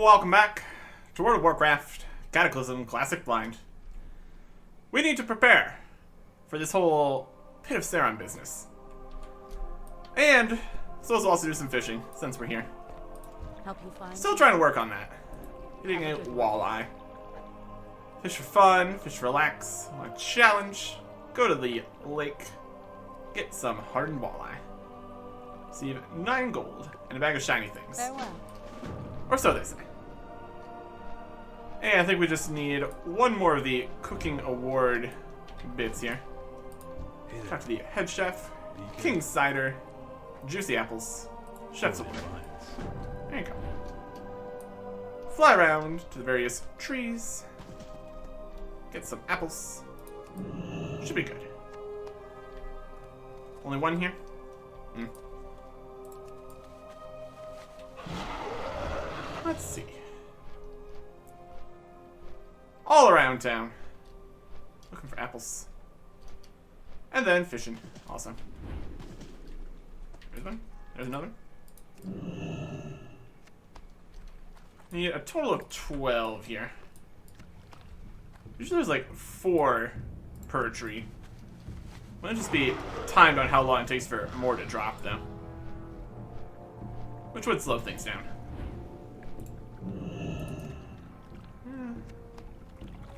Welcome back to World of Warcraft, Cataclysm, Classic Blind. We need to prepare for this whole Pit of Saron business. And supposed to also do some fishing, since we're here. Help you find. Still trying to work on that. Getting a walleye. Fish for fun, fish for relax, want a challenge, go to the lake, get some hardened walleye. Receive 9 gold and a bag of shiny things. Farewell. Or so they say. And I think we just need one more of the cooking award bits here. Talk to the head chef, king cider, juicy apples, chef's award. There you go. Fly around to the various trees, get some apples. Should be good. Only one here? Let's see. All around town. Looking for apples. And then fishing. Awesome. There's one. There's another. Need a total of 12 here. Usually there's like 4 per tree. Wouldn't just be timed on how long it takes for more to drop, though. Which would slow things down.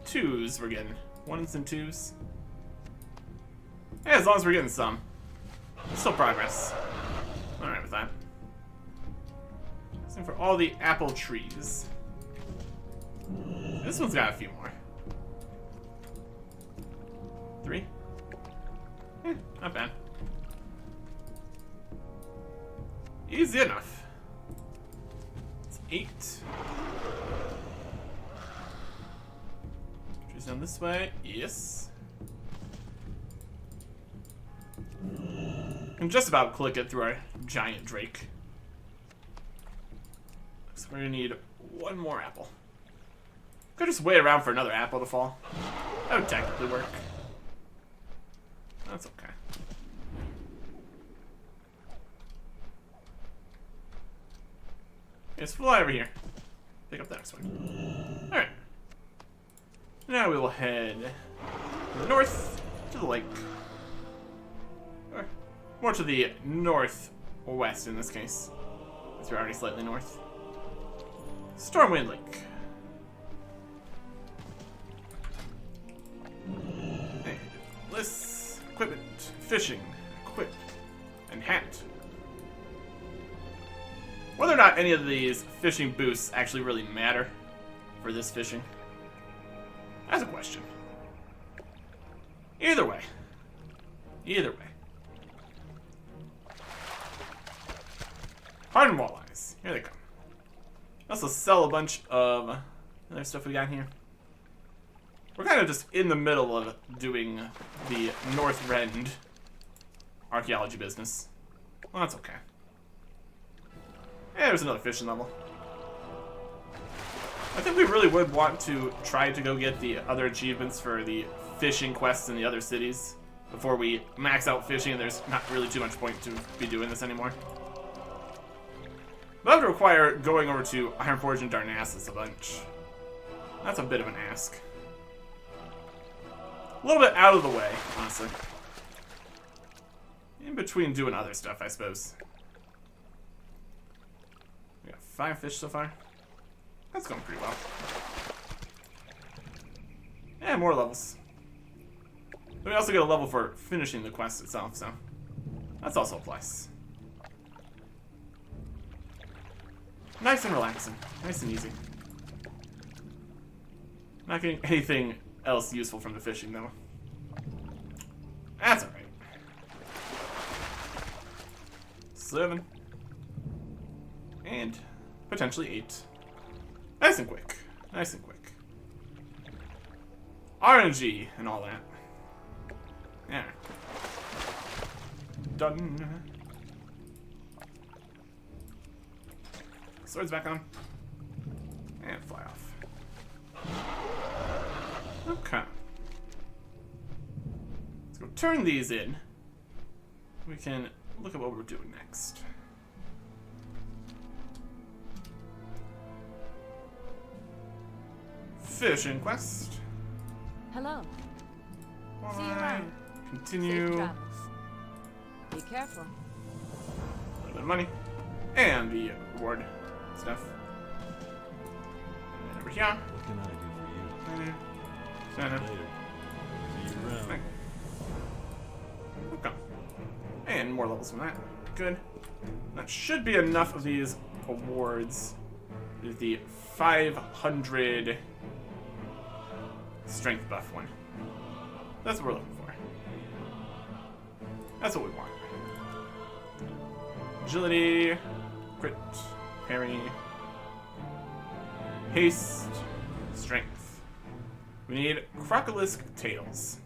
2s we're getting. 1s and 2s. Yeah, as long as we're getting some. Still progress. Alright with that. Looking for all the apple trees. This one's got a few more. 3? Not bad. Easy enough. It's 8. Trees down this way. Yes. And just about click it through our giant drake. So we're gonna need one more apple. Could just wait around for another apple to fall. That would technically work. That's okay. Let's fly over here. Pick up the next one. Alright. Now we will head north to the lake. Or more to the northwest in this case. Because we're already slightly north. Stormwind Lake. And lists, equipment, fishing, equip, and hat. Whether or not any of these fishing boosts actually really matter for this fishing, that's a question. Either way. Either way. Hardened walleyes. Here they come. Also sell a bunch of other stuff we got here. We're kind of just in the middle of doing the North Rend archaeology business. Well, that's okay. Yeah, there's another fishing level. I think we really would want to try to go get the other achievements for the fishing quests in the other cities before we max out fishing and there's not really too much point to be doing this anymore. But that would require going over to Ironforge and Darnassus a bunch. That's a bit of an ask. A little bit out of the way, honestly. In between doing other stuff, I suppose. We got 5 fish so far. That's going pretty well. Yeah, more levels. But we also get a level for finishing the quest itself, so that's also a plus. Nice and relaxing. Nice and easy. Not getting anything else useful from the fishing, though. That's alright. 7. And potentially 8. Nice and quick. Nice and quick. RNG and all that. Yeah. Done. Swords back on. And fly off. Okay. Let's go turn these in. We can look at what we're doing next. fishing quest. Hello. See you Alright. around. Continue. Safe travels. Be careful. A little bit of money. And the reward stuff. And over here. What can I do for you? Center. Later. See you around. Okay. And more levels from that. Good. That should be enough of these awards. There's the 500 strength buff one. That's what we're looking for. That's what we want. Agility, crit, parry, haste, strength. We need crocolisk tails.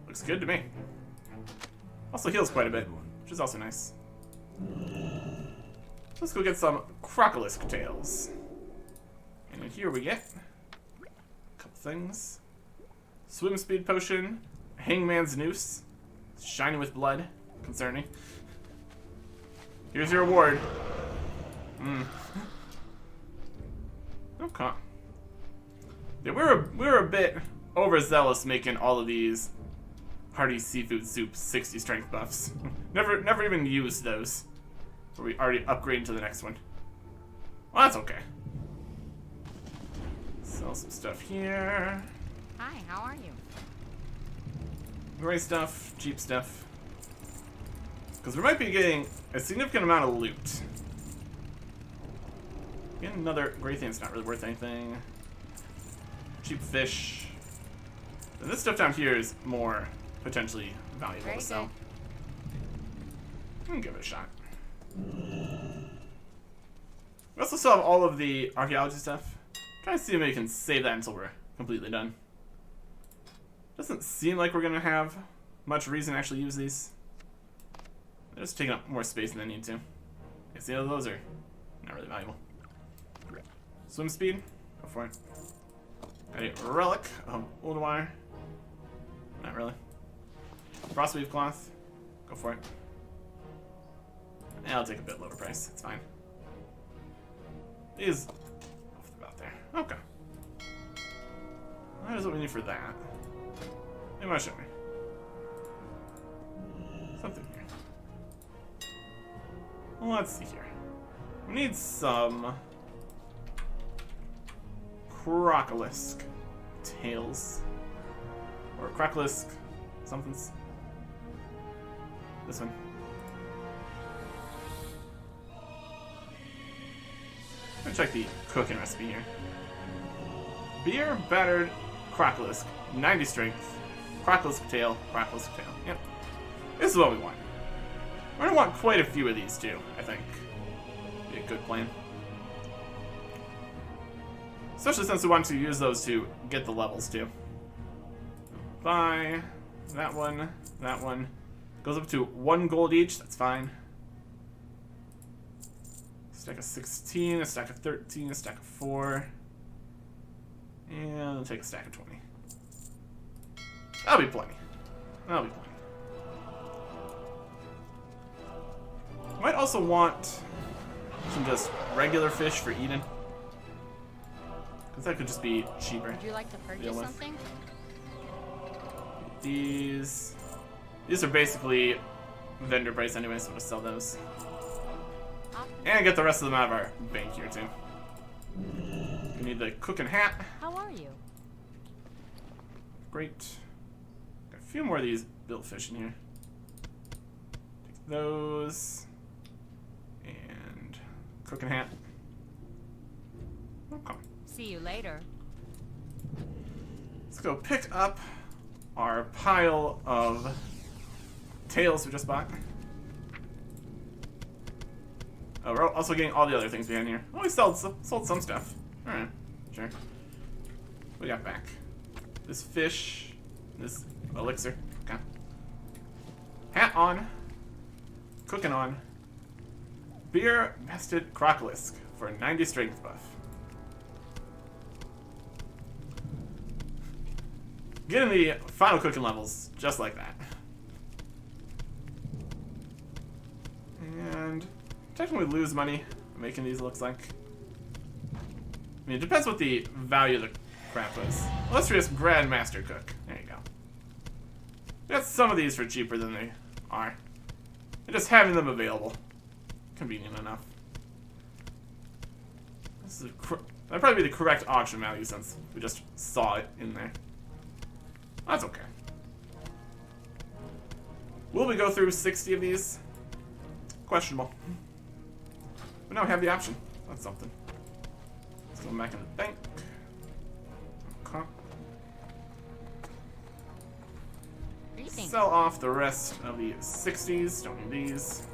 Looks good to me. Also heals quite a bit, which is also nice. Let's go get some crocolisk tails. And in here we get a couple things. Swim speed potion, hangman's noose, shiny with blood, concerning. Here's your reward. Okay. Yeah, we were a bit overzealous making all of these hearty seafood soup 60 strength buffs. never even used those. So we already upgraded to the next one. Well, that's okay. Sell some stuff here. Hi, how are you? Great stuff, cheap stuff. Because we might be getting a significant amount of loot. Getting another great thing that's not really worth anything. Cheap fish. And this stuff down here is more potentially valuable Very to sell. good. We can give it a shot. We also still have all of the archaeology stuff. Try to see if we can save that until we're completely done. Doesn't seem like we're gonna have much reason to actually use these. They're just taking up more space than they need to. I see how those are not really valuable. Swim speed, go for it. A relic of old wire. Not really. Frostweave cloth, go for it. Yeah, I'll take a bit lower price. It's fine. These off the bat there. Okay. That is what we need for that. Maybe I show me. Something here. Well, let's see here. We need some crocolisk tails. Or crocolisk somethings. This one. I'm gonna check the cooking recipe here. Beer battered crocolisk, 90 strength, crocolisk tail, crocolisk tail. Yep. This is what we want. We're gonna want quite a few of these too, I think. Be a good plan. Especially since we want to use those to get the levels too. Buy that one, that one. Goes up to 1 gold each, that's fine. Stack of 16, a stack of 13, a stack of 4. And I'll take a stack of 20. That'll be plenty. That'll be plenty. Might also want some just regular fish for eating. Because that could just be cheaper. Would you like to purchase something? These are basically vendor price anyway, so we'll just sell those. And get the rest of them out of our bank here too. We need the cooking hat. How are you? Great. Got a few more of these built fish in here. Take those. And cooking hat. Okay. See you later. Let's go pick up our pile of tails we just bought. Oh, we're also getting all the other things behind here. Oh, we sold some stuff. Alright, sure. We got back this fish, this elixir. Okay. Hat on. Cooking on. Beer bested crocolisk for 90 strength buff. Getting the final cooking levels just like that. And technically lose money making these, looks like. I mean, it depends what the value of the crap was. Illustrious Grandmaster Cook. There you go. We got some of these for cheaper than they are. And just having them available. Convenient enough. This is that'd probably be the correct auction value since we just saw it in there. That's okay. Will we go through 60 of these? Questionable. But now we have the option. That's something. Let's go back in the bank. Okay. Greetings. Sell off the rest of the 60s. Don't need these.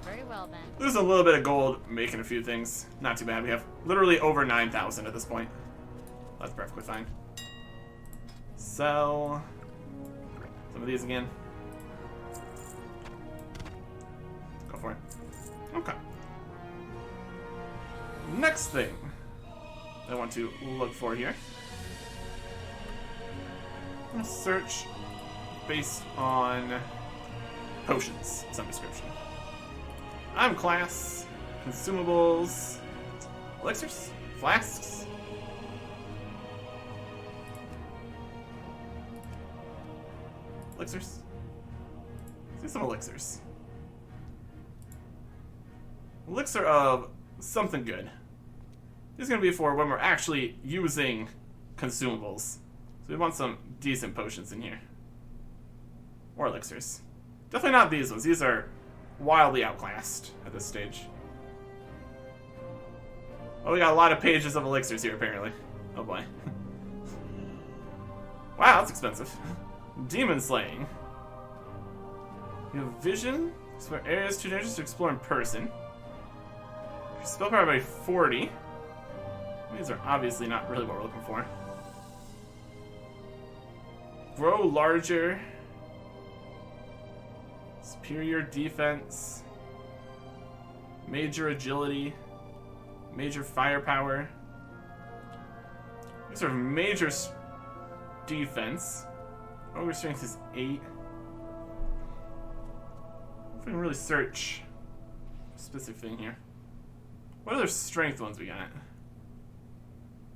Very well then. Lose a little bit of gold, making a few things. Not too bad. We have literally over 9,000 at this point. That's perfectly fine. Sell some of these again. Go for it. Okay. Next thing I want to look for here. I'm gonna search based on potions of some description. Item class, consumables, elixirs, flasks. Elixirs? See some elixirs. Elixir of something good. This is going to be for when we're actually using consumables. So we want some decent potions in here. Or elixirs. Definitely not these ones. These are wildly outclassed at this stage. Oh, we got a lot of pages of elixirs here, apparently. Oh boy. Wow, that's expensive. Demon slaying. You have vision. Explore areas too dangerous to explore in person. Spell power by 40. These are obviously not really what we're looking for. Grow larger. Superior defense. Major agility. Major firepower. These are major defense. Ogre strength is 8. If we can really search a specific thing here. What other strength ones we got?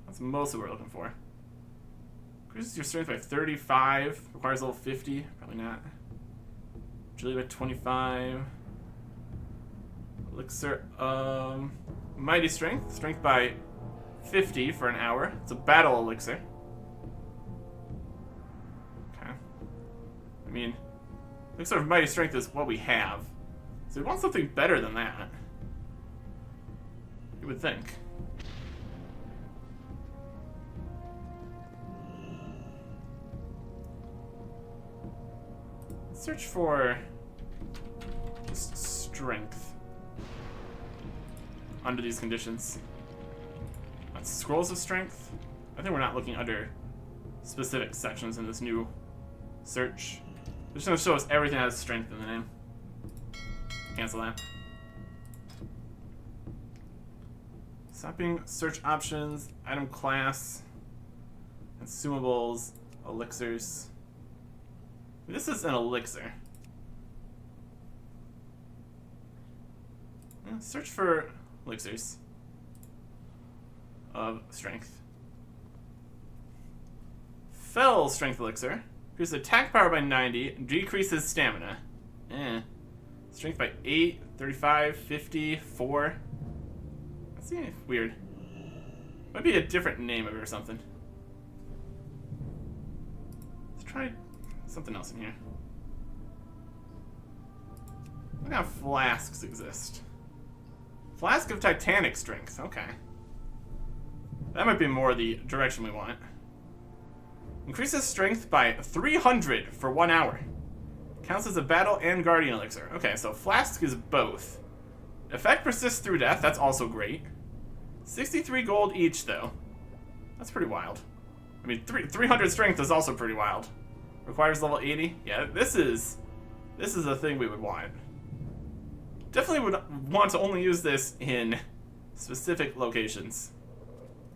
That's mostly what we're looking for. Increases your strength by 35. Requires level 50. Probably not. Agility by 25. Elixir. Mighty strength. Strength by 50 for an hour. It's a battle elixir. Okay. I mean, elixir of mighty strength is what we have. So we want something better than that. You would think. Search for just strength under these conditions. That's scrolls of strength. I think we're not looking under specific sections in this new search. It's just going to show us everything that has strength in the name. Cancel that. Stopping search options, item class, consumables, elixirs. This is an elixir. Search for elixirs of strength. Fell strength elixir. Increases attack power by 90, decreases stamina. Strength by 8, 35, 50, 4. That's weird. Might be a different name of it or something. Let's try something else in here. Look how flasks exist. Flask of Titanic strength. Okay. That might be more the direction we want. Increases strength by 300 for 1 hour. Counts as a battle and guardian elixir. Okay, so flask is both. Effect persists through death. That's also great. 63 gold each, though. That's pretty wild. I mean, 300 strength is also pretty wild. Requires level 80. Yeah, this is a thing we would want. Definitely would want to only use this in specific locations.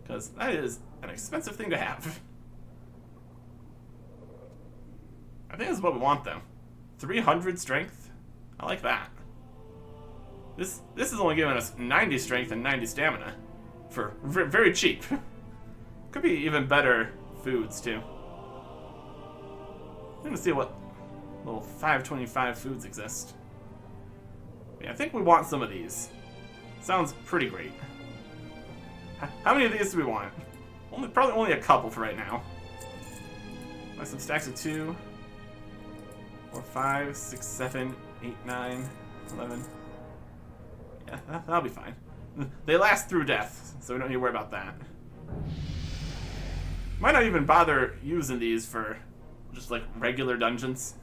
Because that is an expensive thing to have. I think that's what we want, though. 300 strength. I like that. This is only giving us 90 strength and 90 stamina. for very cheap. Could be even better foods too. I'm gonna see what little 525 foods exist. Yeah, I think we want some of these. Sounds pretty great. How many of these do we want? Probably only a couple for right now. Buy some stacks of 2, 4, 5, 6, 7, 8, 9, 11. Yeah, that'll be fine. They last through death, so we don't need to worry about that. Might not even bother using these for just like regular dungeons.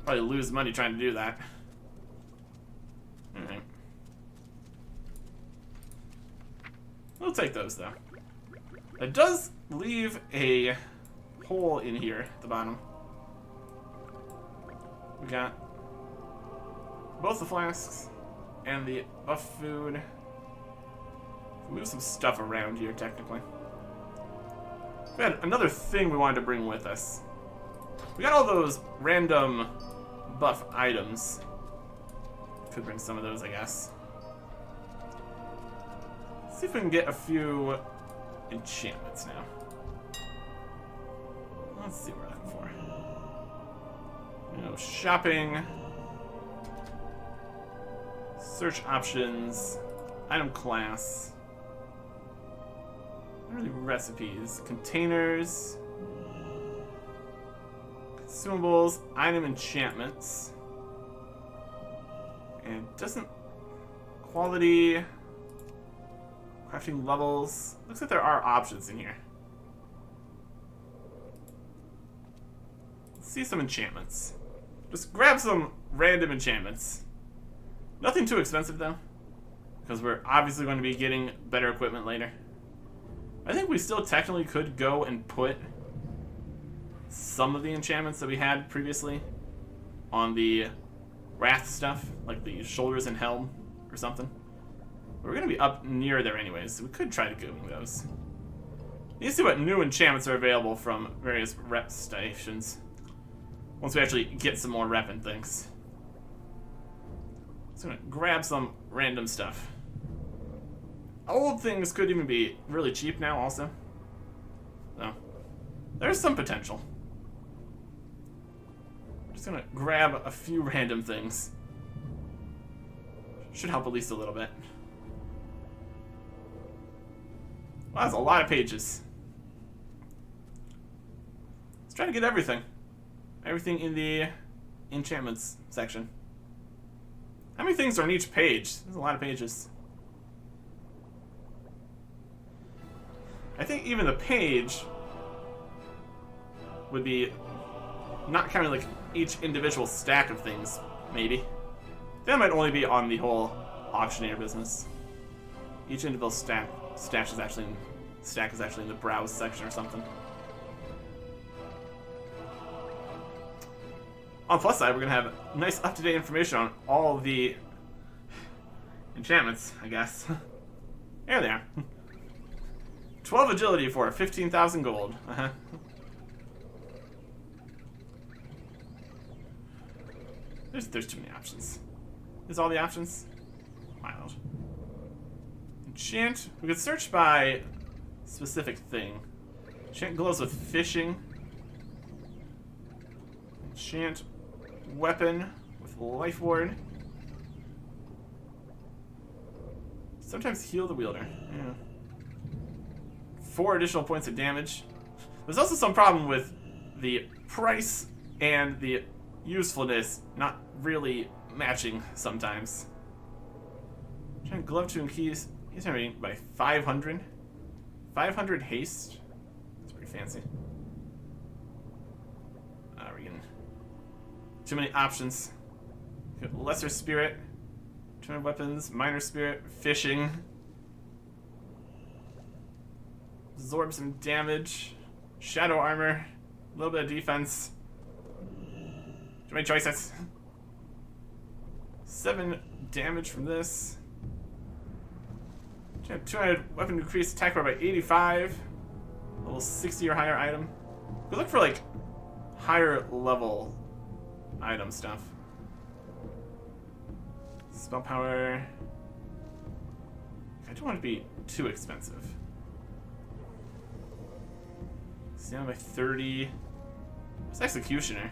Probably lose money trying to do that. Alright. We'll take those though. It does leave a hole in here at the bottom. We got both the flasks and the buff food. Move some stuff around here, technically. We had another thing we wanted to bring with us. We got all those random buff items. Could bring some of those, I guess. See if we can get a few enchantments now. Let's see what we're looking for. You know, shopping, search options, item class, not really recipes, containers, consumables, item enchantments, and doesn't quality. Crafting levels. Looks like there are options in here. Let's see some enchantments. Just grab some random enchantments. Nothing too expensive though, because we're obviously going to be getting better equipment later. I think we still technically could go and put some of the enchantments that we had previously on the Wrath stuff, like the shoulders and helm or something. We're going to be up near there anyways, so we could try to go with those. You can see what new enchantments are available from various rep stations. Once we actually get some more rep and things. So I'm going to grab some random stuff. Old things could even be really cheap now also. So, there's some potential. I'm just going to grab a few random things. Should help at least a little bit. Wow, that's a lot of pages. Let's try to get everything. Everything in the enchantments section. How many things are on each page? There's a lot of pages. I think even the page would be not counting like each individual stack of things, maybe. That might only be on the whole auctioneer business. Each individual stack is actually in the browse section or something. On the plus side, we're gonna have nice up-to-date information on all the enchantments, I guess. There they are. 12 agility for 15,000 gold. There's too many options. Is all the options? Mild. Enchant. We could search by specific thing. Enchant gloves with fishing. Enchant weapon with life ward. Sometimes heal the wielder. Yeah. 4 additional points of damage. There's also some problem with the price and the usefulness not really matching sometimes. Enchant glove to increase. He's already by 500. 500 haste. That's pretty fancy. We're getting too many options. Lesser spirit. 200 weapons. Minor spirit. Fishing. Absorb some damage. Shadow armor. A little bit of defense. Too many choices. 7 damage from this. 200 weapon increase attack power by 85. Level 60 or higher item. We look for like higher level item stuff. Spell power. don't want to be too expensive. Stand by 30. It's Executioner.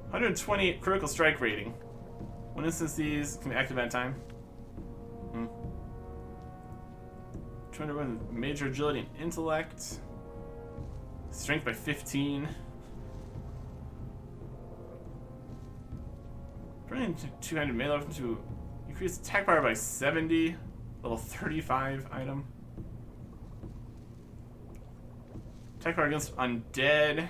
120 critical strike rating. One instance these can be active at a time. 201 major agility and intellect. Strength by 15. Bringing 200 melee weapon to increase attack power by 70. Level 35 item. Attack power against undead.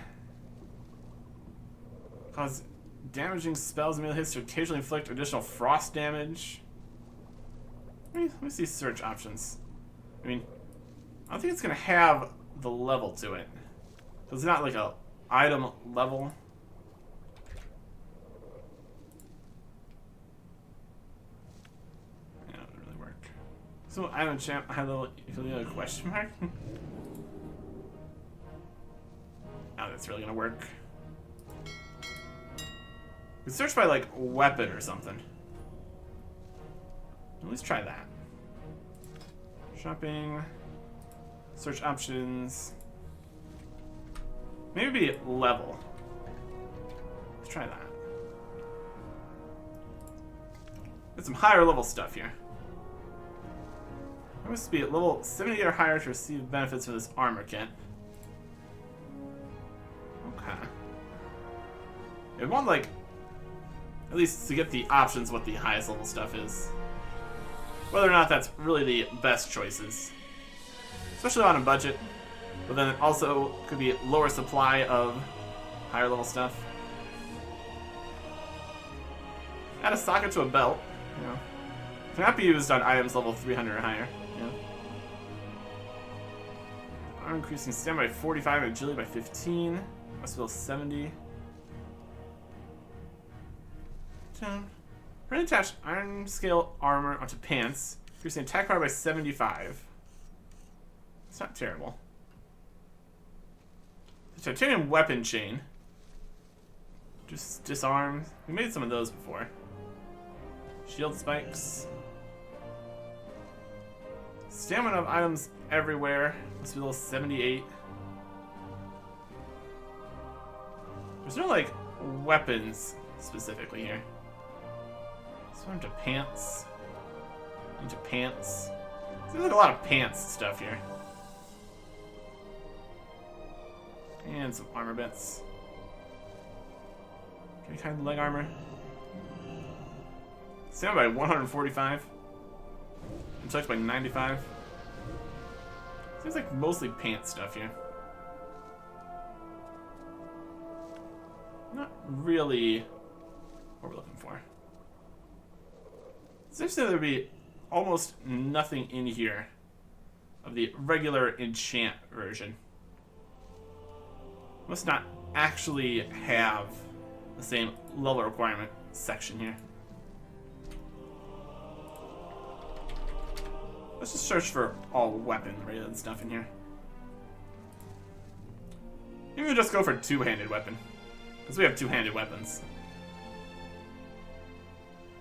Cause damaging spells and melee hits to occasionally inflict additional frost damage. Let me see search options. I mean, I don't think it's gonna have the level to it. So it's not like a item level. Yeah, it doesn't really work. So item champ high level question mark? Oh, that's really gonna work. We could search by like weapon or something. At least try that. Shopping. Search options. Maybe level. Let's try that. Get some higher level stuff here. I must be at level 78 or higher to receive benefits for this armor kit. Okay. It want like at least to get the options what the highest level stuff is. Whether or not that's really the best choices. Especially on a budget. But then it also could be lower supply of higher level stuff. Add a socket to a belt. You know. Cannot be used on items level 300 or higher. Yeah. Arm increasing stamina by 45 and agility by 15. Must feel 70. Permanently attach iron scale armor onto pants, increasing attack power by 75. It's not terrible. The titanium weapon chain. Just disarm. We made some of those before. Shield spikes. Stamina of items everywhere. Must be level 78. There's no like weapons specifically here. So into pants. Into pants. There's like a lot of pants stuff here. And some armor bits. Any kind of leg armor. Stand by 145. Intellect by 95. Seems like mostly pants stuff here. Not really what we're looking for. Seems that there'd be almost nothing in here of the regular enchant version. Must not actually have the same level requirement section here. Let's just search for all weapon-related stuff in here. Maybe we'll just go for two-handed weapon. Because we have two-handed weapons.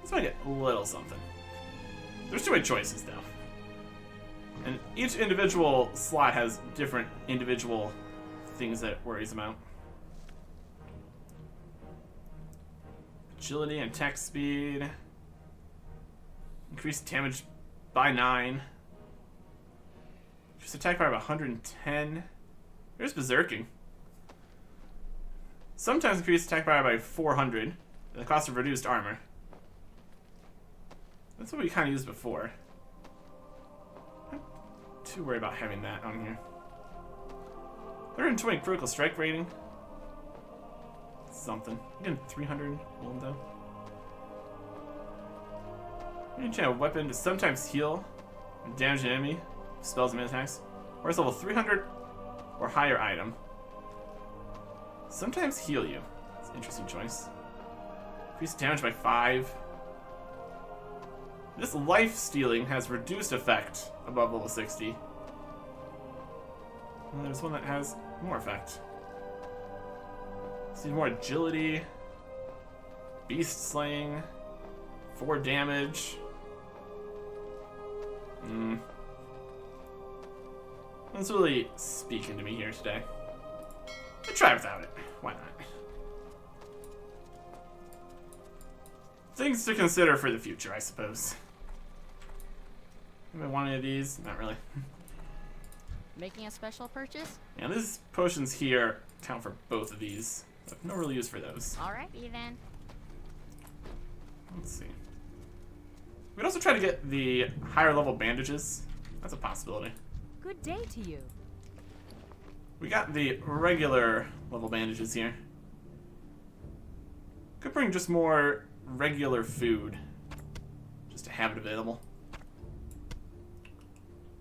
Let's make it a little something. There's two-way choices, though. And each individual slot has different individual things that it worries about. Agility and attack speed. Increased damage by 9. Increased attack power by 110. Here's Berserking. Sometimes increased attack power by 400. At the cost of reduced armor. That's what we kind of used before. Not too worried about having that on here. 320 critical strike rating. Something. Again, 300 gold though. You can change a weapon to sometimes heal and damage an enemy, spells and melee attacks. Or it's level 300 or higher item. Sometimes heal you. It's an interesting choice. Increase damage by 5. This life stealing has reduced effect above level 60. And there's one that has more effect. See more agility, beast slaying, 4 damage. That's really speaking to me here today. I'll try without it. Why not? Things to consider for the future, I suppose. Anybody want any of these? Not really. Making a special purchase? Yeah, these potions here count for both of these. But no real use for those. Alrighty then. Let's see. We'd also try to get the higher level bandages. That's a possibility. Good day to you. We got the regular level bandages here. Could bring just more regular food. Just to have it available.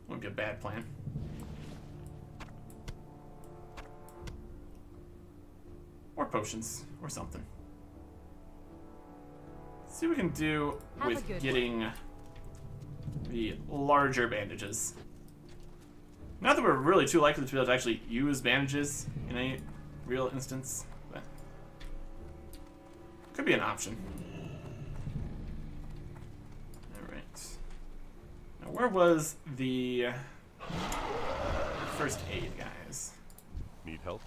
Wouldn't be a bad plan. Or potions, or something. Let's see what we can do Have a with good getting the larger bandages. Not that we're really too likely to be able to actually use bandages in any real instance, but could be an option. Alright. Now where was the first aid, guys? Need help?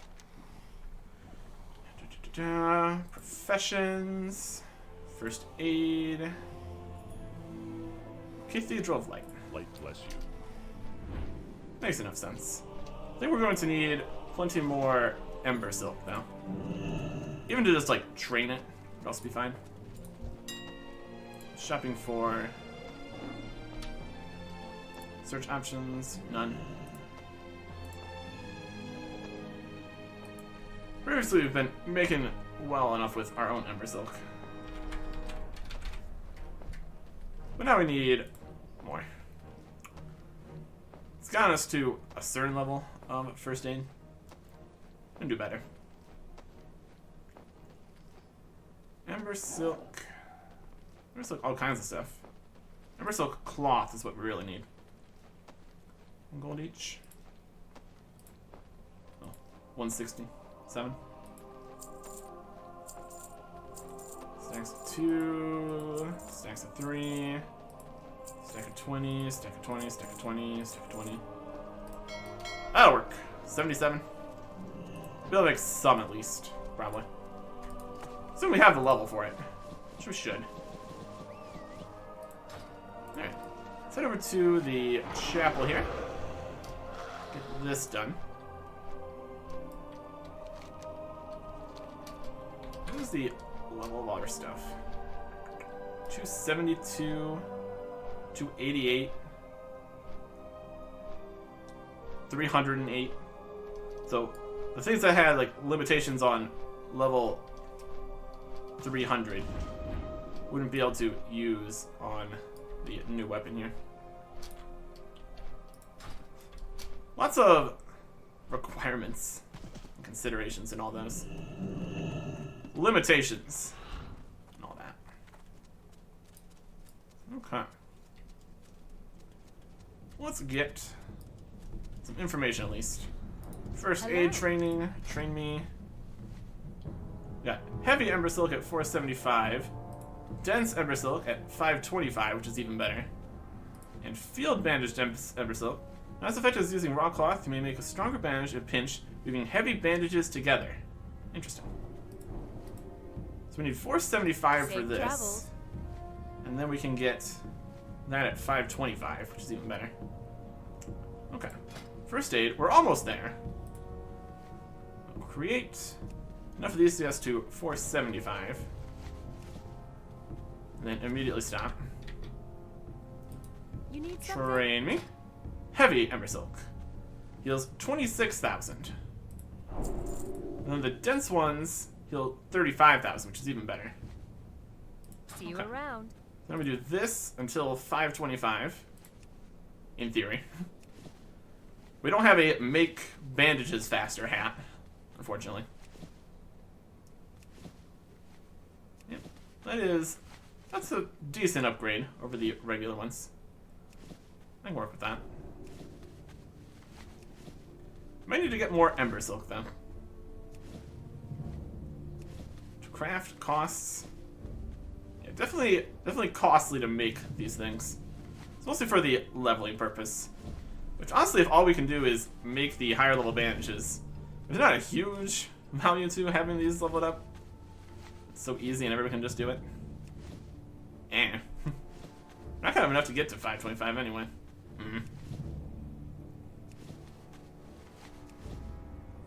Professions, first aid, Cathedral of Light. Light bless you. Makes enough sense. I think we're going to need plenty more Ember Silk, though. Even to just, like, train it would also be fine. Shopping for search options, none. Previously, we've been making well enough with our own Ember Silk. But now we need more. It's gotten us to a certain level of first aid. And do better. Ember Silk. Ember Silk, all kinds of stuff. Ember Silk cloth is what we really need. 1 gold each. Oh, 160. 7. Stacks of 2. Stacks of 3. Stack of 20. Stack of 20. Stack of 20. Stack of 20. That'll work. 77. Be able to make some at least, probably. Assume we have the level for it, which we should. Alright. Let's head over to the chapel here. Get this done. What is the level of all our stuff? 272, 288, 308. So the things that had like limitations on level 300 wouldn't be able to use on the new weapon here. Lots of requirements and considerations in all those. Limitations and all that. Okay. Let's get some information at least. First aid training, train me. Got heavy Ember Silk at 475, dense Ember Silk at 525, which is even better, and field bandaged Ember Silk. Not as effective as using raw cloth, you may make a stronger bandage at pinch, weaving heavy bandages together. Interesting. So we need 475 for this. Travels. And then we can get that at 525, which is even better. Okay. First aid, we're almost there. We'll create enough of these to get us to 475. And then immediately stop. You need something? Train me. Heavy Ember Silk. Heals 26,000. And then the dense ones heal 35,000, which is even better. See you Okay. around. Then we do this until 525. In theory. We don't have a make bandages faster hat, unfortunately. Yep. That's a decent upgrade over the regular ones. I can work with that. Might need to get more Ember Silk though. To craft costs. Yeah, definitely costly to make these things. It's mostly for the leveling purpose. Which, honestly, if all we can do is make the higher level bandages, there's not a huge value to having these leveled up. It's so easy and everyone can just do it. Eh. Not gonna have enough to get to 525 anyway.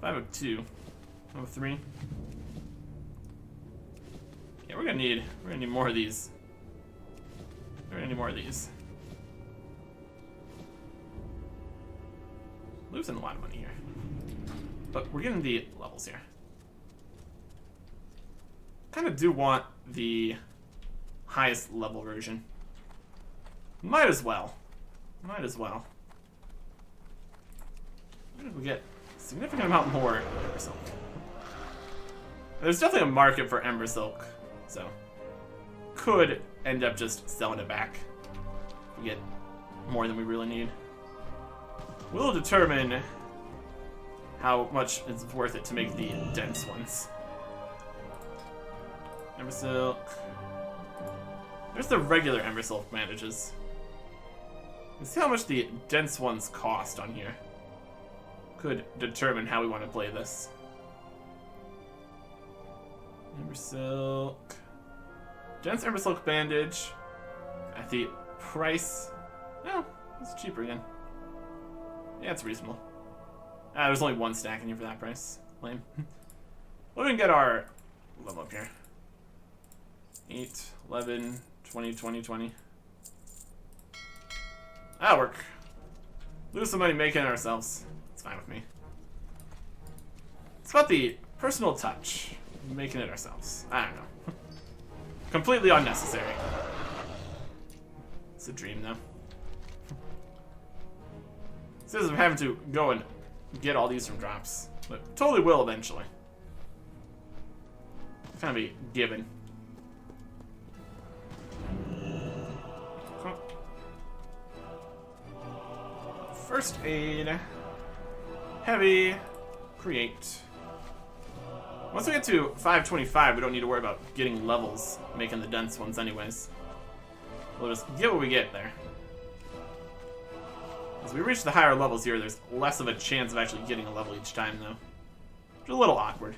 502. 503. Yeah, we're gonna need more of these. We're gonna need more of these. Losing a lot of money here. But we're getting the levels here. Kinda do want the highest level version. Might as well. Might as well. We get a significant amount more Ember Silk. There's definitely a market for Ember Silk, so could end up just selling it back. We get more than we really need. We'll determine how much it's worth it to make the dense ones. Ember Silk. There's the regular Ember Silk bandages. Let's see how much the dense ones cost on here. Could determine how we want to play this. Ember Silk. Dense Ember Silk bandage. At the price. Oh, it's cheaper again. Yeah, it's reasonable. There's only one stack in here for that price. Lame. Well, we can get our level up here. 8, 11, 20, 20, 20. That'll work. Lose some money making it ourselves. It's fine with me. It's about the personal touch. Making it ourselves. I don't know. Completely unnecessary. It's a dream, though. Says I'm having to go and get all these from drops. But totally will eventually. It's gonna be given. First aid. Heavy. Create. Once we get to 525, we don't need to worry about getting levels, making the dense ones anyways. We'll just get what we get there. As we reach the higher levels here, there's less of a chance of actually getting a level each time, though. Which is a little awkward.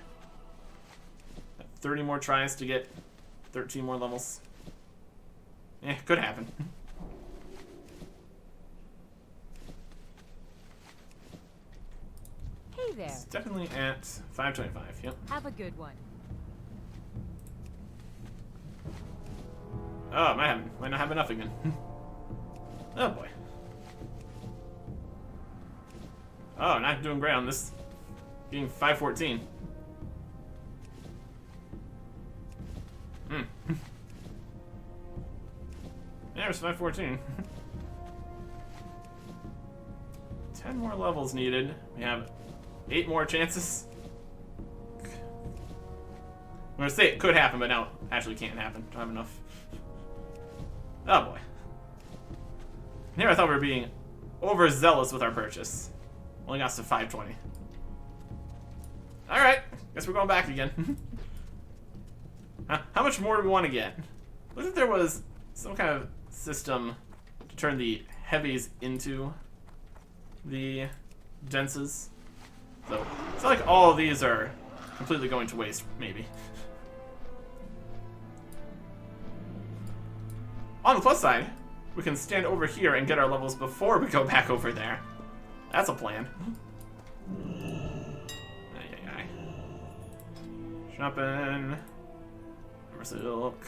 30 more tries to get 13 more levels. Eh, could happen. Hey there. It's definitely at 525, yep. Have a good one. Oh, might not have enough again. Oh boy. Oh, not doing great on this. Getting 514. There's 514. 10 more levels needed. We have 8 more chances. I'm gonna say it could happen, but now it actually can't happen. Don't have enough. Oh boy. Here I thought we were being overzealous with our purchase. Only got us to 520. Alright, guess we're going back again. How much more do we want to get? Looks like there was some kind of system to turn the heavies into the denses. So it's not like all of these are completely going to waste, maybe. On the plus side, we can stand over here and get our levels before we go back over there. That's a plan. Ay. Shopping. Ember Silk.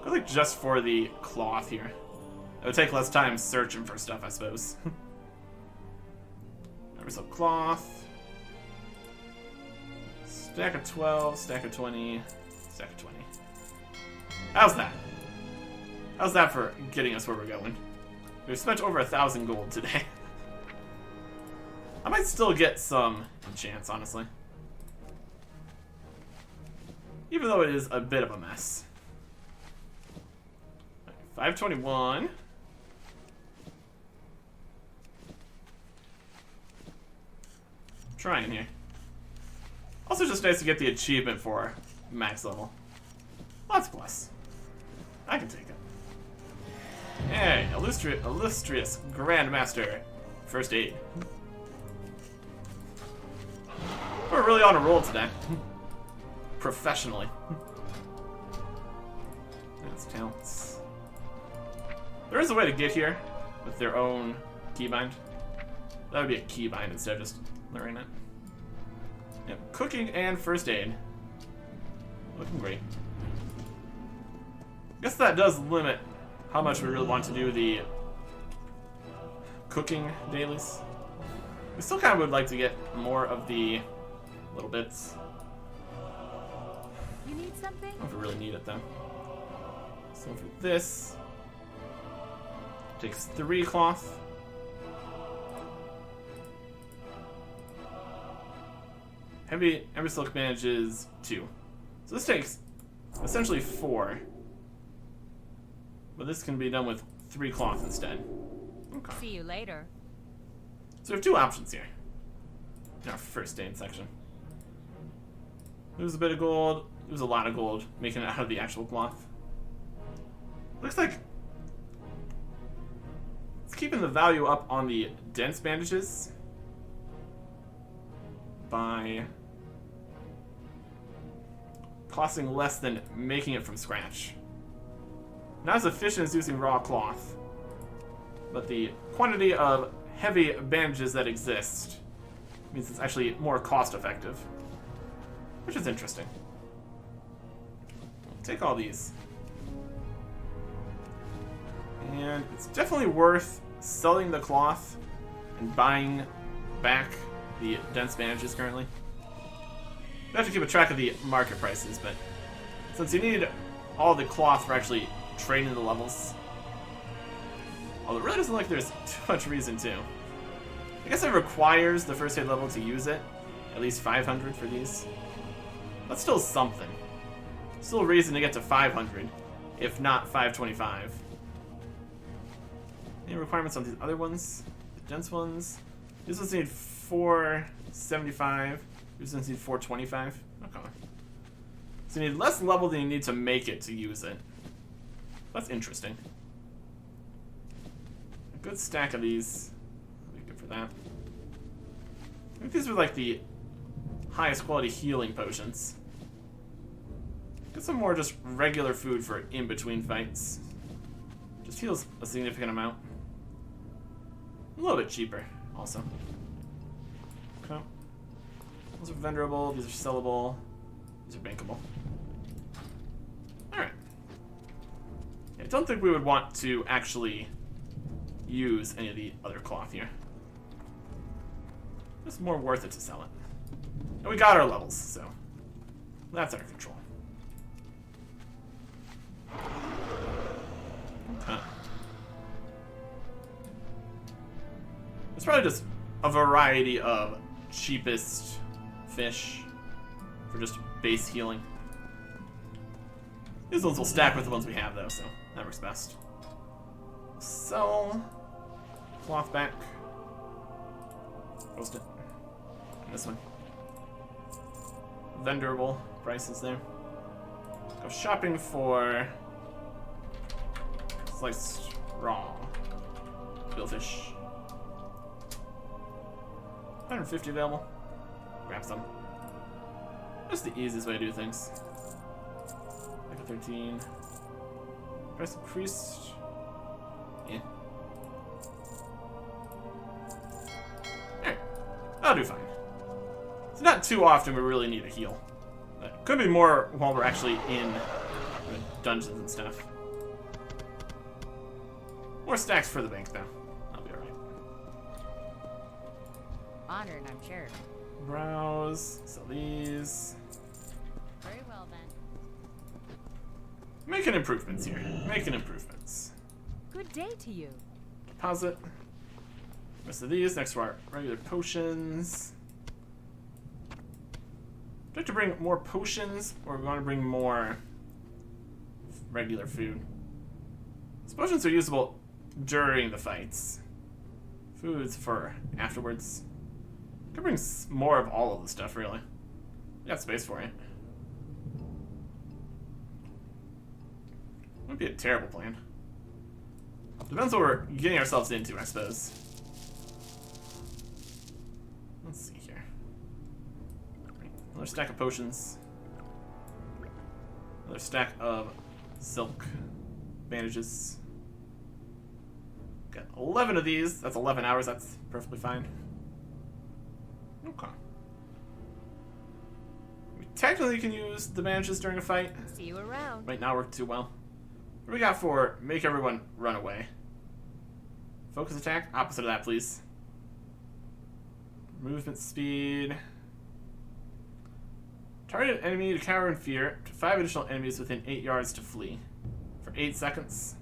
Go like just for the cloth here. It would take less time searching for stuff, I suppose. Ember Silk cloth. Stack of 12, stack of 20, stack of 20. How's that? How's that for getting us where we're going? We've spent over 1,000 gold today. I might still get some chance, honestly. Even though it is a bit of a mess. 521. Trying here. Also just nice to get the achievement for max level. Lots plus. I can take it. Hey, illustrious Grandmaster. First aid. We're really on a roll today. Professionally. That's talents. There is a way to get here with their own keybind. That would be a keybind instead of just learning it. Yep, cooking and first aid. Looking great. Guess that does limit how much we really want to do the cooking dailies. We still kind of would like to get more of the little bits. You need something? I don't know if we really need it though. So for this, takes 3 cloth. Heavy silk bandages 2. So this takes essentially 4. But this can be done with 3 cloth instead. Okay. See you later. So we have 2 options here in our first aid section. Lose a bit of gold, lose a lot of gold, making it out of the actual cloth. Looks like it's keeping the value up on the dense bandages by costing less than making it from scratch. Not as efficient as using raw cloth, but the quantity of heavy bandages that exist means it's actually more cost effective, which is interesting. Take all these. And it's definitely worth selling the cloth and buying back the dense bandages currently. We have to keep a track of the market prices, but since you need all the cloth for actually trading the levels, although it really doesn't look like there's too much reason to. I guess it requires the first aid level to use it, at least 500 for these. That's still something. Still a reason to get to 500, if not 525. Any requirements on these other ones? The dense ones? These ones need 475. These ones need 425. Okay. So you need less level than you need to make it to use it. That's interesting. A good stack of these would be good for that. I think these are like the highest quality healing potions. Get some more just regular food for in between fights. Just heals a significant amount. A little bit cheaper, also. Okay. Those are venerable, these are sellable, these are bankable. Alright. I don't think we would want to actually use any of the other cloth here. It's more worth it to sell it. And we got our levels, so that's our control. Okay. It's probably just a variety of cheapest fish for just base healing. These ones will stack with the ones we have though, so that works best. Sell cloth back. Post it. And this one. Vendorable prices there. Go shopping for sliced raw billfish. 150 available. Grab some. That's the easiest way to do things. Like a 13. Price increased. Yeah. Alright. I'll do fine. It's not too often we really need a heal. But could be more while we're actually in dungeons and stuff. More stacks for the bank though. I'll be alright. Honored, I'm sure. Browse. Sell these. Very well then. Making improvements here. Making improvements. Good day to you. Deposit. Rest of these next to our regular potions. Do we have to bring more potions, or we want to bring more regular food? These potions are usable during the fights. Food's for afterwards. Could bring more of all of the stuff, really. We got space for it. Wouldn't be a terrible plan. Depends what we're getting ourselves into, I suppose. Let's see here. Another stack of potions. Another stack of silk bandages. Got 11 of these. That's 11 hours. That's perfectly fine. Okay. We technically can use the bandages during a fight. See you around. Might not work too well. What do we got for make everyone run away? Focus attack? Opposite of that, please. Movement speed. Target an enemy to cower in fear. To 5 additional enemies within 8 yards to flee. For 8 seconds.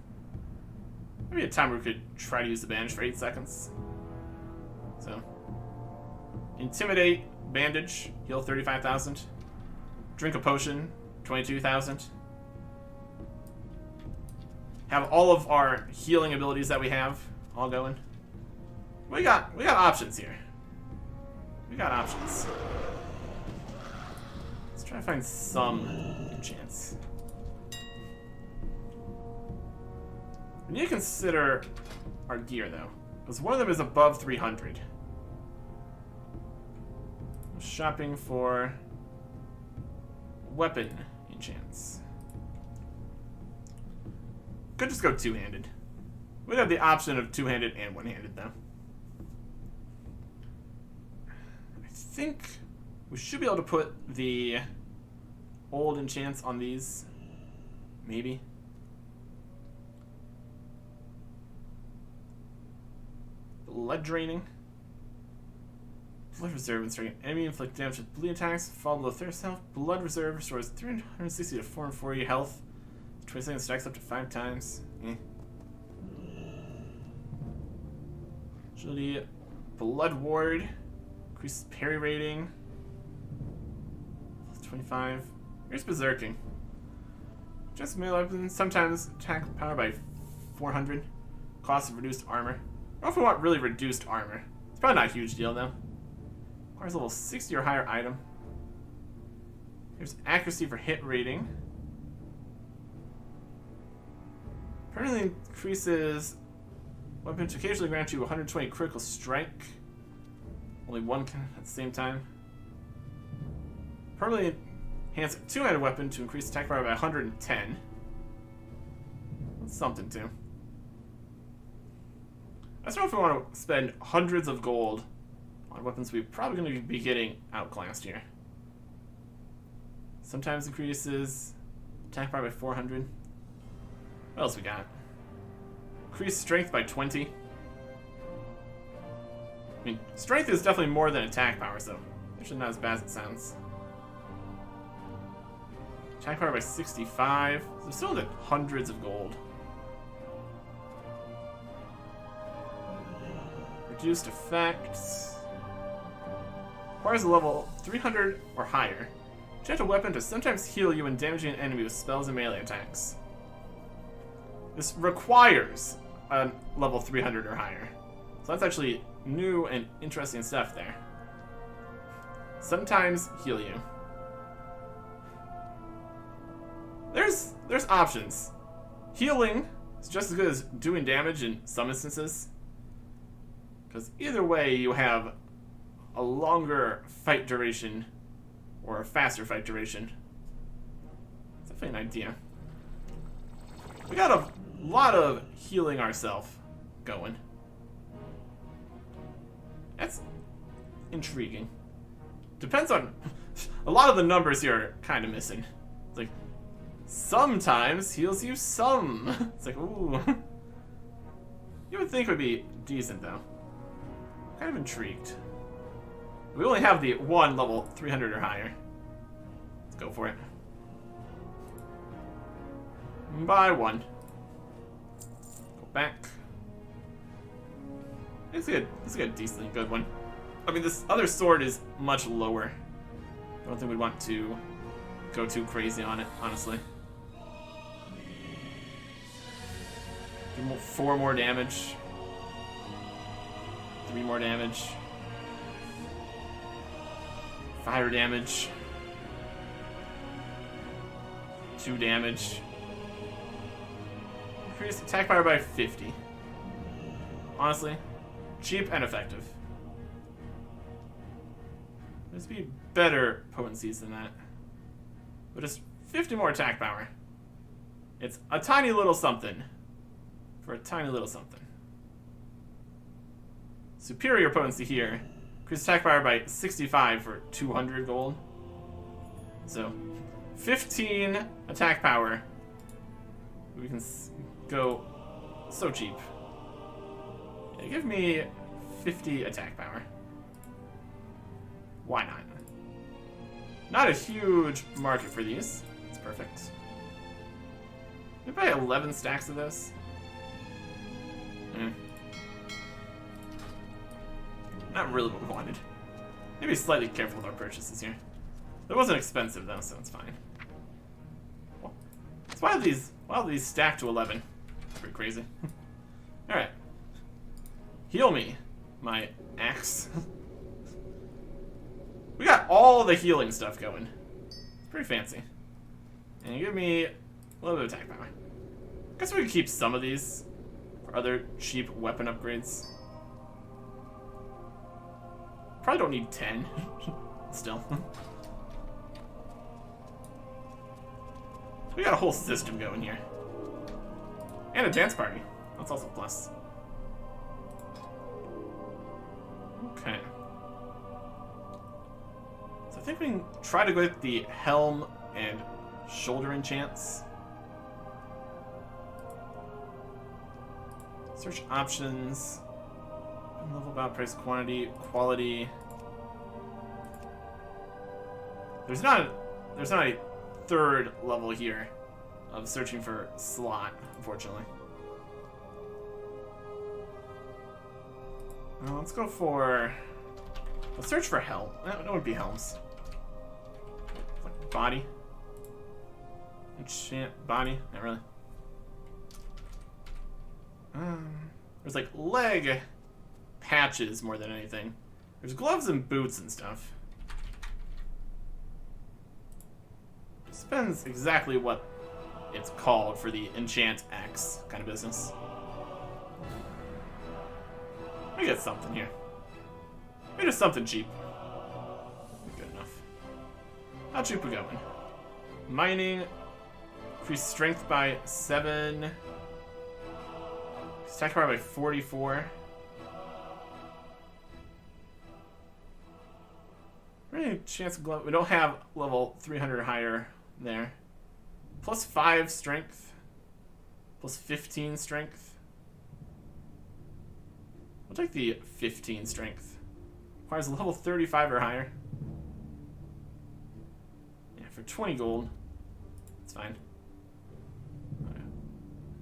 Maybe a time where we could try to use the bandage for 8 seconds. So. Intimidate, bandage, heal 35,000. Drink a potion, 22,000. Have all of our healing abilities that we have all going. We got options here. We got options. Let's try to find some chance. We need to consider our gear though, because one of them is above 300. Shopping for weapon enchants. Could just go two-handed. We'd have the option of two-handed and one-handed though. I think we should be able to put the old enchants on these. Maybe. Blood draining. Blood reserve and starting enemy inflict damage with bleed attacks. Fall below thirst health. Blood reserve restores 360 to 440 health. 20 seconds stacks up to 5 times. Agility. Blood ward. Increases parry rating. 25. Here's berserking. Just melee weapons. Sometimes attack power by 400. Cost of reduced armor. I don't know if we want really reduced armor. It's probably not a huge deal though. Requires level 60 or higher item. Here's accuracy for hit rating. Permanently increases weapon to occasionally grant you 120 critical strike. Only one can at the same time. Permanently enhance a two-handed weapon to increase attack power by 110. That's something too. I don't know if we want to spend hundreds of gold on weapons we're probably going to be getting outclassed here. Sometimes increases attack power by 400. What else we got? Increase strength by 20. I mean, strength is definitely more than attack power, so actually not as bad as it sounds. Attack power by 65. So we're still at hundreds of gold. Reduced effects. Requires a level 300 or higher. Enchant a weapon to sometimes heal you when damaging an enemy with spells and melee attacks. This requires a level 300 or higher. So that's actually new and interesting stuff there. Sometimes heal you. There's options. Healing is just as good as doing damage in some instances. Because either way you have a longer fight duration or a faster fight duration. It's definitely an idea. We got a lot of healing ourselves going. That's intriguing. Depends on... a lot of the numbers here are kind of missing. It's like, sometimes heals you some. It's like, ooh. You would think it would be decent, though. Kind of intrigued. We only have the one level 300 or higher. Let's go for it. By one. Go back. It's good. It's a decently good one. I mean, this other sword is much lower. I don't think we'd want to go too crazy on it, honestly. Do 4 more damage. 3 more damage. Fire damage. 2 damage. Increase attack power by 50. honestly, cheap and effective. There's be better potencies than that. But just 50 more attack power. It's a tiny little something. For a tiny little something. Superior potency here. Increase attack power by 65 for 200 gold. So, 15 attack power. We can go so cheap. Yeah, give me 50 attack power. Why not? Not a huge market for these. It's perfect. Maybe buy 11 stacks of this. Not really what we wanted. Maybe slightly careful with our purchases here. It wasn't expensive though, so it's fine. It's why these stack to 11. It's pretty crazy. Alright. Heal me, my axe. We got all the healing stuff going. It's pretty fancy. And you give me a little bit of attack power. Guess we could keep some of these for other cheap weapon upgrades. Probably don't need 10. Still. We got a whole system going here. And a dance party. That's also a plus. Okay. So I think we can try to go with the helm and shoulder enchants. Search options. Level about price, quantity, quality. There's not a third level here of searching for slot, unfortunately. Well, let's go for. Let's search for helm. That would be helms. Like body. Enchant body. Not really. There's like leg patches more than anything. There's gloves and boots and stuff. Depends exactly what it's called for the enchant X kind of business. We get something here. Maybe just something cheap. Good enough. How cheap we going? Mining. Increase strength by 7. Attack power by 44. Really, chance of glove. We don't have level 300 or higher there. Plus 5 strength. Plus 15 strength. We'll take the 15 strength. Requires level 35 or higher. Yeah, for 20 gold. It's fine.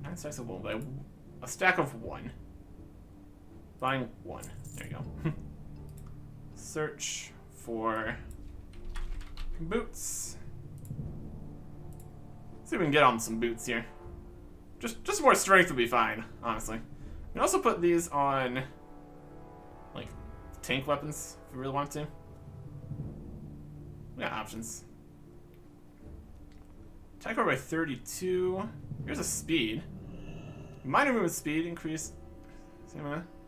9 stacks of gold. A stack of 1. Buying 1. There you go. Search for boots. See if we can get on some boots here. Just more strength would be fine, honestly. We can also put these on like tank weapons if we really want to. We got options. Attack power by 32. Here's a speed. Minor movement speed increase.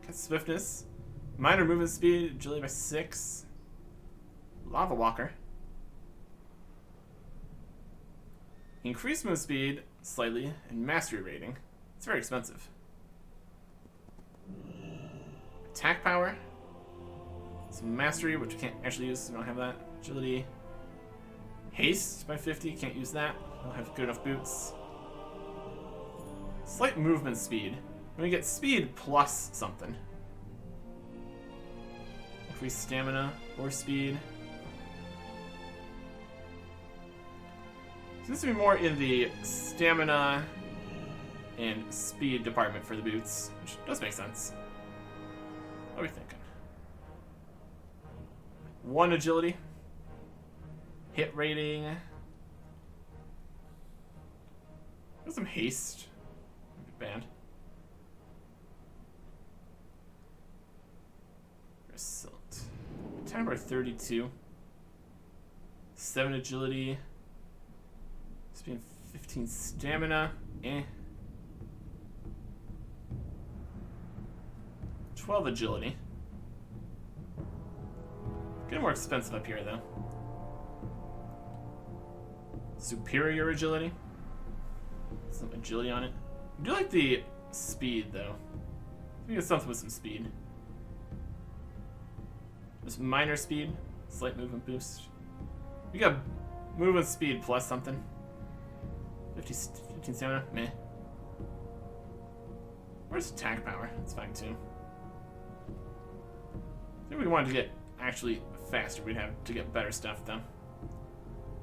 Swiftness. Minor movement speed, agility by 6. Lava Walker. Increase move speed slightly and mastery rating. It's very expensive. Attack power. Some mastery, which we can't actually use, so we don't have that. Agility. Haste by 50, can't use that. I don't have good enough boots. Slight movement speed. We get speed plus something. Increase stamina or speed. Seems to be more in the stamina and speed department for the boots, which does make sense. What are we thinking? 1 agility. Hit rating. There's some haste. Band. Result. Attack power 32. 7 agility. Speed 15 stamina. 12 agility. Getting more expensive up here, though. Superior agility. Some agility on it. I do like the speed, though. I think it's something with some speed. Just minor speed. Slight movement boost. We got movement speed plus something. 15 stamina? Meh. Where's attack power? That's fine, too. I think we wanted to get actually faster. We'd have to get better stuff, though.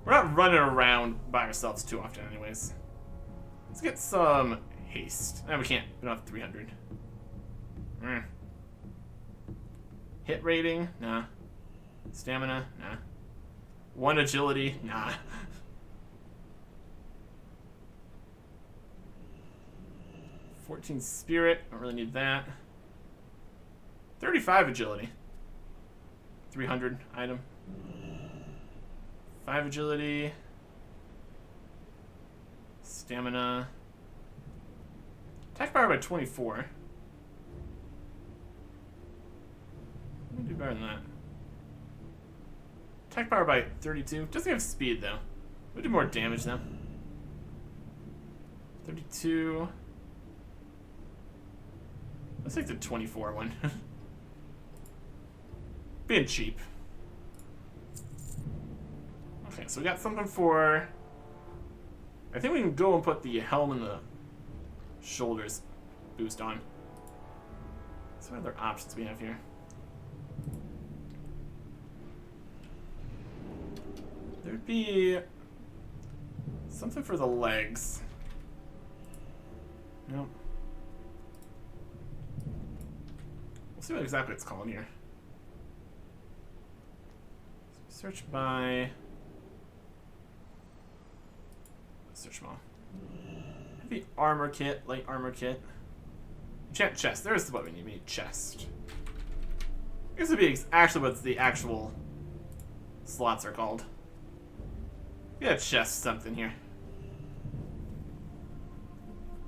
We're not running around by ourselves too often, anyways. Let's get some haste. No, we can't. We don't have 300. Hit rating? Nah. Stamina? Nah. 1 agility? Nah. $14 spirit. Don't really need that. 35 agility. 300 item. 5 agility. Stamina. Attack power by 24. Let me do better than that. Attack power by 32. Doesn't have speed though. We'll do more damage though. 32. Let's take the 24 one. Being cheap. Okay, so we got something for... I think we can go and put the helm and the shoulders boost on. So what other options we have here? There'd be something for the legs. Nope. We'll see what exactly it's called here. Search by... Search them all. Heavy armor kit, light armor kit. Enchant chest. There's what we need. We need chest. I guess it'd be actually what the actual slots are called. We got chest something here.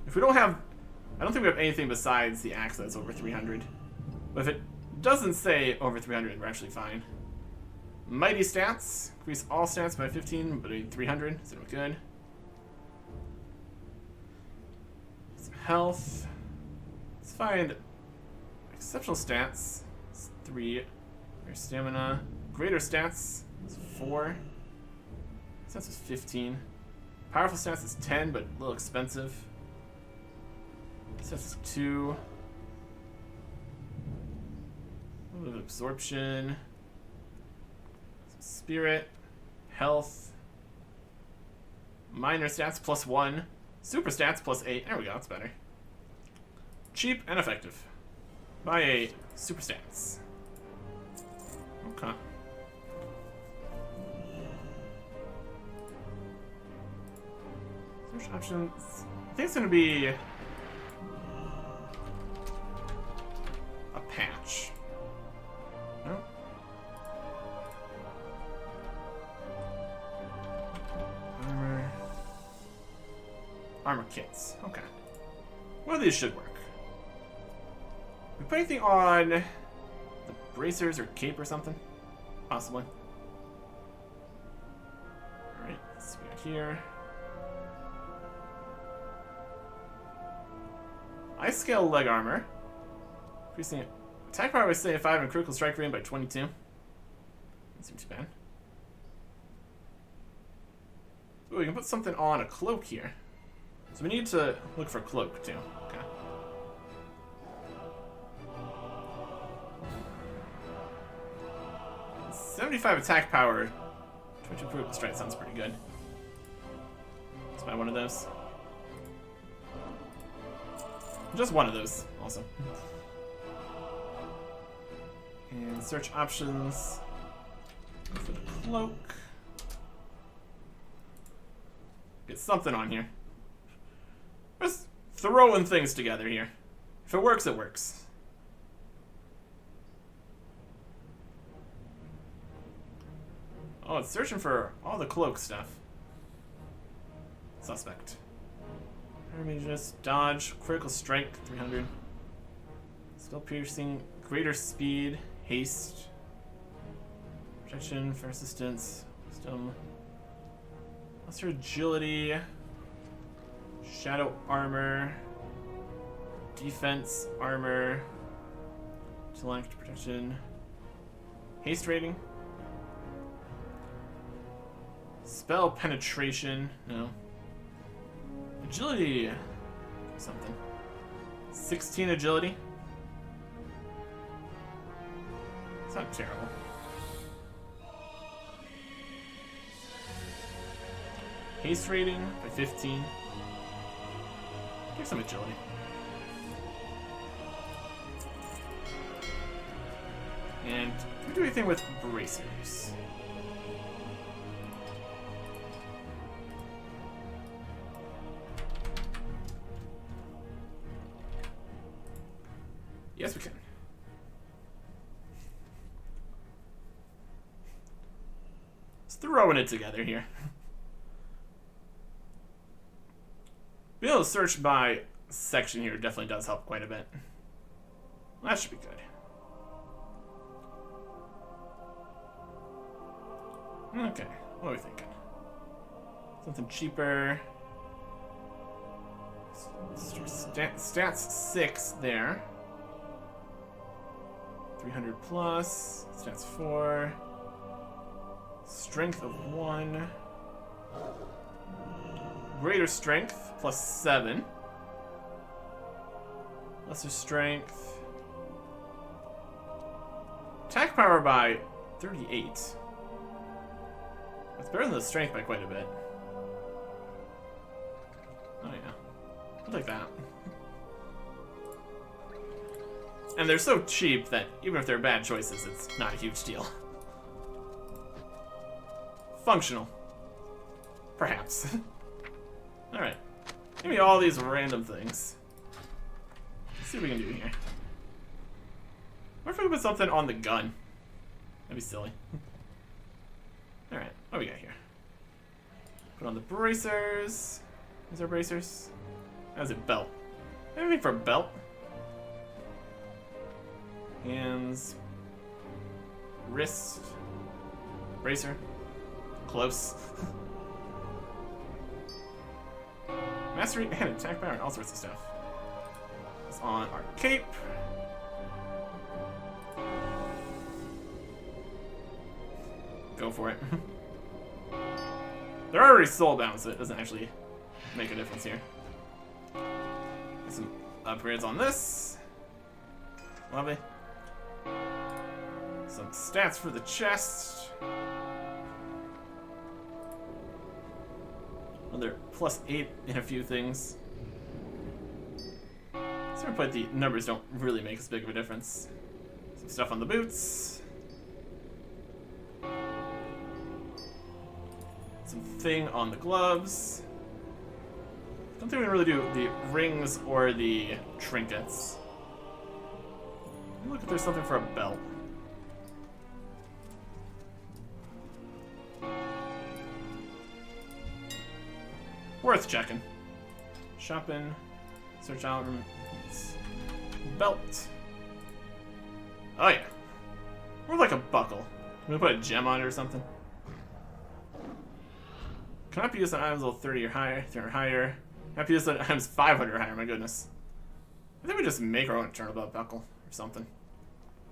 If we don't have... I don't think we have anything besides the axe that's over 300. But if it doesn't say over 300, we're actually fine. Mighty stats. Increase all stats by 15, but 300. Is it good? Some health. Let's find exceptional stats. It's 3. Greater stamina. Greater stats is 4. Stats is 15. Powerful stats is 10, but a little expensive. Stats is 2. A little bit of absorption. Spirit, health, minor stats plus 1, super stats plus 8. There we go, that's better. Cheap and effective. Buy a super stats. Okay. Search options. I think it's gonna be a patch. No? Armor kits. Okay. One of these should work. We put anything on the bracers or cape or something? Possibly. Alright, let's see what here. Ice scale leg armor. Increasing attack power by 75 and critical strike rate by 22. Doesn't seem too bad. Ooh, we can put something on a cloak here. So we need to look for cloak too. Okay. $75 attack power. 22 critical strike sounds pretty good. Let's buy one of those. Just one of those, also. And search options. Go for the cloak. Get something on here. Just throwing things together here. If it works, it works. Oh, it's searching for all the cloak stuff. Suspect. Let me just dodge. Critical strike, 300. Spell piercing, greater speed, haste, protection, fair assistance, wisdom, lesser agility, shadow armor, defense armor, intellect, protection, haste rating, spell penetration, no, agility, something, 16 agility. It's not terrible. Haste rating by 15. Give some agility. And can we do anything with bracers? Yes, we can. Just throwing it together here. Being able to search by section here definitely does help quite a bit. That should be good. Okay, what are we thinking? Something cheaper. Stats 6 there. 300 plus. Stats 4. Strength of 1. Greater strength plus 7. Lesser strength. Attack power by 38. That's better than the strength by quite a bit. Oh yeah. I'll take that. And they're so cheap that even if they're bad choices, it's not a huge deal. Functional. Perhaps. Alright. Give me all these random things. Let's see what we can do here. What if we put something on the gun? That'd be silly. Alright, what do we got here? Put on the bracers. Is there bracers? How's it? Belt. Anything for belt? Hands. Wrist. Bracer. Close. Mastery and attack power and all sorts of stuff. It's on our cape. Go for it. They're already soulbound, so it doesn't actually make a difference here. Some upgrades on this. Lovely. Some stats for the chest. Another +8 in a few things. So but the numbers don't really make as big of a difference. Some stuff on the boots. Something on the gloves. Don't think we can really do the rings or the trinkets. Look if there's something for a belt. Worth checking. Shopping. Search out. Belt. Oh yeah. More like a buckle. Can we put a gem on it or something? Cannot be used on items level 30 or higher. 30 or higher. Cannot be used on items 500 or higher. My goodness. I think we just make our own eternal belt buckle or something.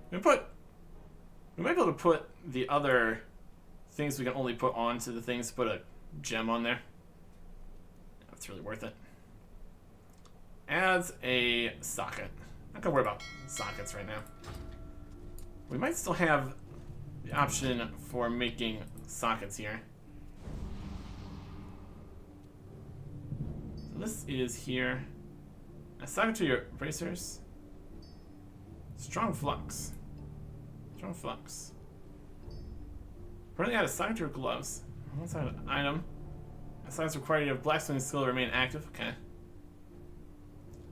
We might be able to put the other things we can only put onto the things. Put a gem on there. That's really worth it. Adds a socket. I'm not gonna worry about sockets right now. We might still have the option for making sockets here. So this is here. A socket to your bracers. Strong flux. Strong flux. Currently add a socket to your gloves. One side of an item. A socket's required you have blacksmithing skill to remain active. Okay.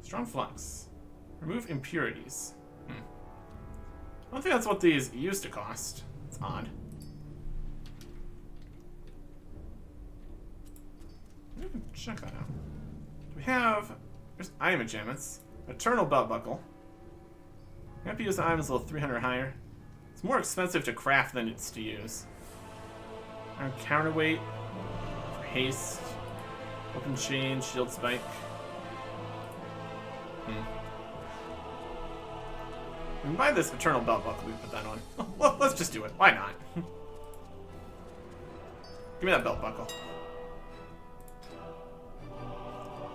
Strong flux. Remove impurities. I don't think that's what these used to cost. It's odd. We can check that out. We have... There's item enchantments. Eternal belt buckle. Happy use items level 300 or higher. It's more expensive to craft than it's to use. Our counterweight for haste, open chain, shield spike. We can buy this eternal belt buckle. We put that on. Well, let's just do it. Why not? Give me that belt buckle.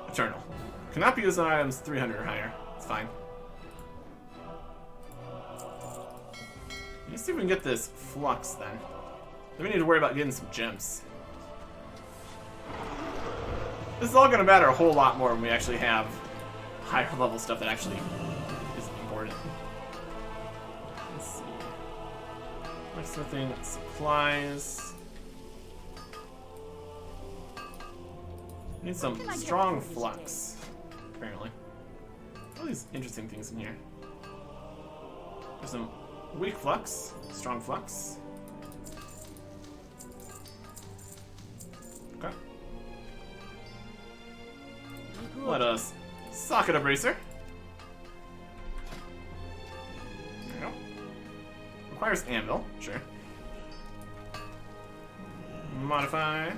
Eternal. Cannot be used on items 300 or higher. It's fine. Let's see if we can get this flux then. Then we need to worry about getting some gems. This is all going to matter a whole lot more when we actually have higher level stuff that actually is important. Let's see. Blacksmithing, supplies. We need some strong flux, apparently. All these interesting things in here. There's some weak flux, strong flux. Okay. Let us socket a bracer. There we go. Requires anvil, sure. Modify.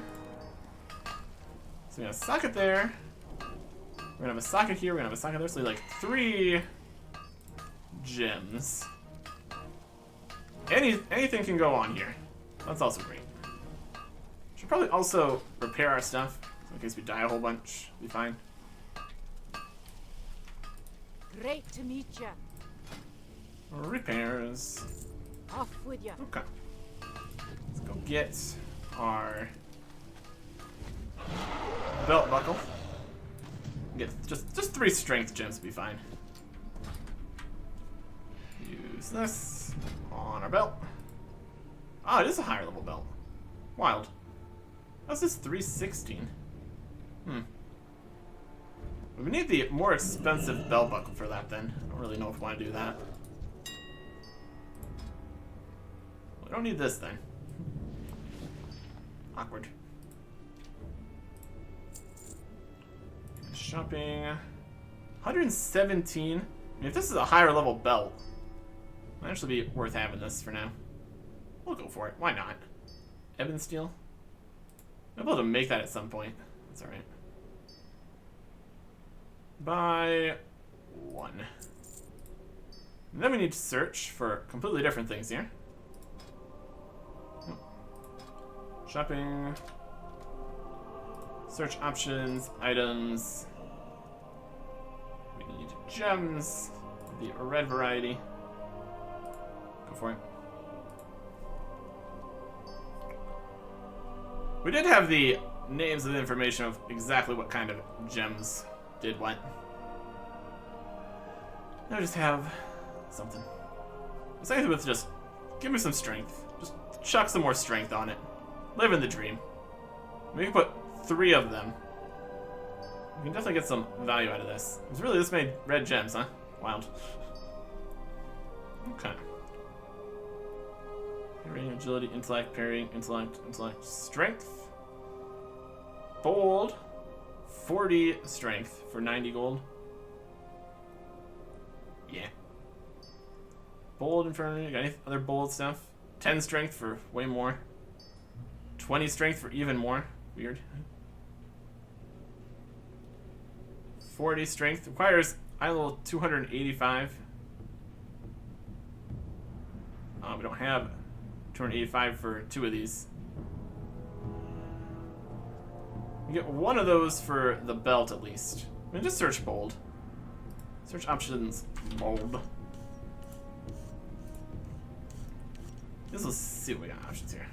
So we got a socket there. We're gonna have a socket here, we're gonna have a socket there, so like 3 gems. Anything can go on here. That's also great. Should probably also repair our stuff, in case we die a whole bunch. Be fine. Great to meet ya. Repairs. Off with ya. Okay. Let's go get our belt buckle. Get just 3 strength gems to be fine. Use this on our belt. Ah, it is a higher level belt. Wild. How's this 316? We need the more expensive belt buckle for that then. I don't really know if we want to do that. We don't need this then. Awkward. Shopping. 117. I mean, if this is a higher level belt, it might actually be worth having this for now. We'll go for it. Why not? Ebon steel. I'll be able to make that at some point. That's alright. Buy 1. And then we need to search for completely different things here. Shopping. Search options, items. We need gems, the red variety. Go for it. We did have the names and information of exactly what kind of gems did what. Now I just have something. It's anything with just give me some strength. Just chuck some more strength on it. Live in the dream. We can put 3 of them. We can definitely get some value out of this. It's really this many red gems, huh? Wild. Okay. Parrying, agility, intellect, parrying, intellect, strength. Bold. 40 strength for 90 gold. Yeah. Bold infirmary. Got any other bold stuff? 10 strength for way more. 20 strength for even more. Weird. 40 strength. Requires eye level 285. We don't have 285 for 2 of these. You get 1 of those for the belt at least. I mean, just search bold. Search options bold. Let's see what we got options here.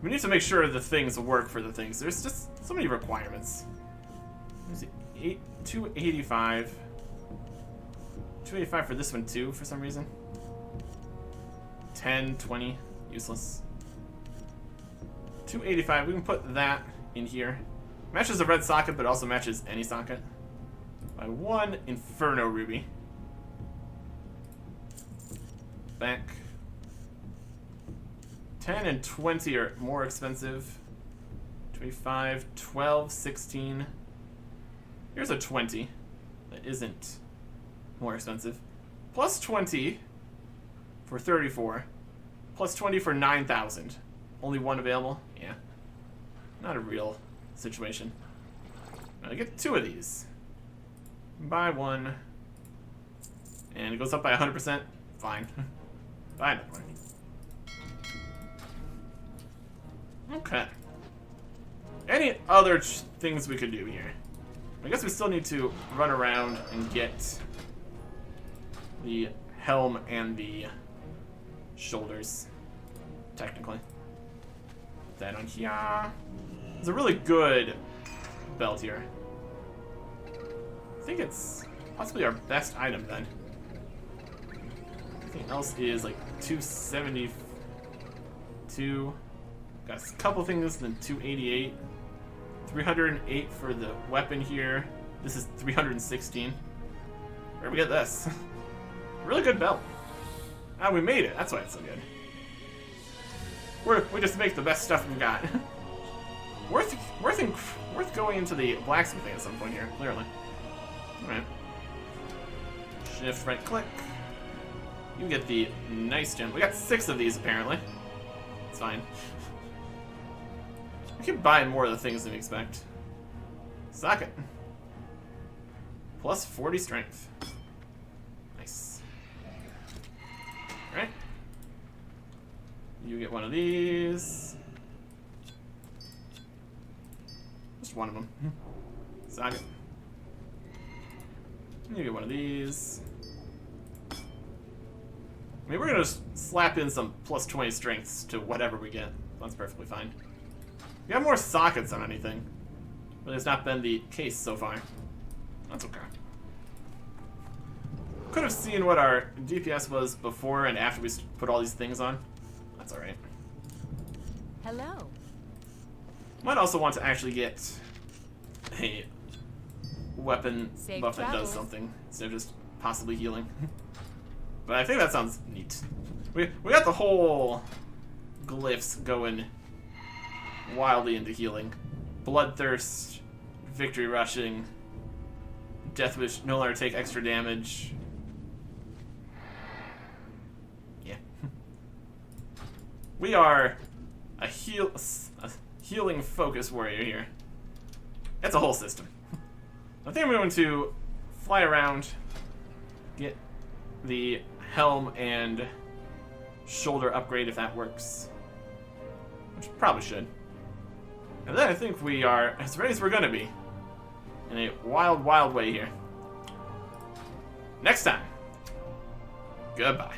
We need to make sure the things work for the things. There's just so many requirements. Let me see. 285. 285 for this one too, for some reason. 10, 20, useless. 285, we can put that in here. Matches a red socket, but also matches any socket. By 1 Inferno Ruby. Back. 10 and 20 are more expensive. 25, 12, 16. Here's a 20 that isn't more expensive. plus 20 for 34. Plus 20 for 9,000. Only one available? Yeah. Not a real situation. I get 2 of these. Buy one. And it goes up by 100%. Fine. Buy another one. Okay. Any other things we could do here? I guess we still need to run around and get the helm and the shoulders, technically. Put that on here. It's a really good belt here. I think it's possibly our best item then. Everything else is like 272. Got a couple things, then 288. 308 for the weapon here. This is 316. Where'd we get this? Really good belt. Ah, we made it. That's why it's so good. We just make the best stuff we got. worth going into the blacksmithing at some point here, clearly. Alright. Shift right click. You get the nice gem. We got 6 of these apparently. It's fine. We keep buying more of the things than we expect. Socket. Plus 40 strength. Nice. Alright. You get one of these. Just one of them. Socket. You get one of these. I mean, we're gonna just slap in some plus 20 strengths to whatever we get. That's perfectly fine. We have more sockets on anything, but it's not been the case so far. That's okay. Could have seen what our DPS was before and after we put all these things on. That's alright. Hello. Might also want to actually get a weapon Safe buff that does travels. something instead of just possibly healing. But I think that sounds neat. We got the whole glyphs going wildly into healing. Bloodthirst, victory rushing, death wish, no longer take extra damage. Yeah. We are a healing focus warrior here. It's a whole system. I think I'm going to fly around, get the helm and shoulder upgrade if that works. Which probably should. And then I think we are as ready as we're gonna be. In a wild, wild way here. Next time. Goodbye.